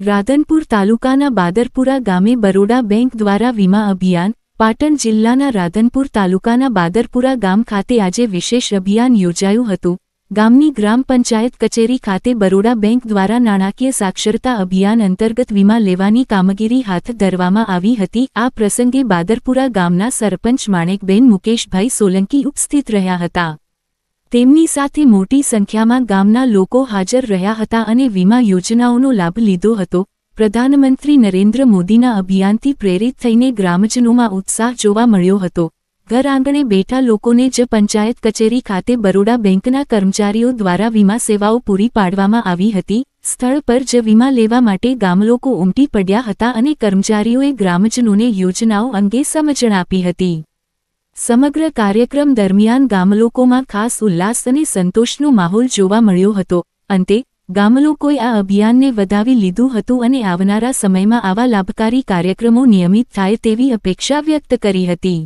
રાધનપુર તાલુકાના બાદરપુરા ગામે બરોડા બેંક દ્વારા વીમા અભિયાન। પાટણ જિલ્લાના રાધનપુર તાલુકાના બાદરપુરા ગામ ખાતે આજે વિશેષ અભિયાન યોજાયું હતું। ગામની ગ્રામ પંચાયત કચેરી ખાતે બરોડા બેંક દ્વારા નાણાકીય સાક્ષરતા અભિયાન અંતર્ગત વીમા લેવાની કામગીરી હાથ ધરવામાં આવી હતી। આ પ્રસંગે બાદરપુરા ગામના સરપંચ માણેકબેન મુકેશભાઈ સોલંકી ઉપસ્થિત રહ્યા હતા। તેમની સાથે મોટી સંખ્યામાં ગામના લોકો હાજર રહ્યા હતા અને વીમા યોજનાઓનો લાભ લીધો હતો। પ્રધાનમંત્રી નરેન્દ્ર મોદીના અભિયાનથી પ્રેરિત થઈને ગ્રામજનોમાં ઉત્સાહ જોવા મળ્યો હતો। ઘર આંગણે બેઠા લોકોને જ પંચાયત કચેરી ખાતે બરોડા બેંકના કર્મચારીઓ દ્વારા વીમા સેવાઓ પૂરી પાડવામાં આવી હતી। સ્થળ પર જ વીમા લેવા માટે ગામલોકો ઉમટી પડ્યા હતા અને કર્મચારીઓએ ગ્રામજનોને યોજનાઓ અંગે સમજણ આપી હતી। સમગ્ર કાર્યક્રમ દરમિયાન ગામલોકોમાં ખાસ ઉલ્લાસ અને સંતોષનો માહોલ જોવા મળ્યો હતો। અંતે ગામલોકોએ આ અભિયાનને વધાવી લીધું હતું અને આવનારા સમયમાં આવા લાભકારી કાર્યક્રમો નિયમિત થાય તેવી અપેક્ષા વ્યક્ત કરી હતી।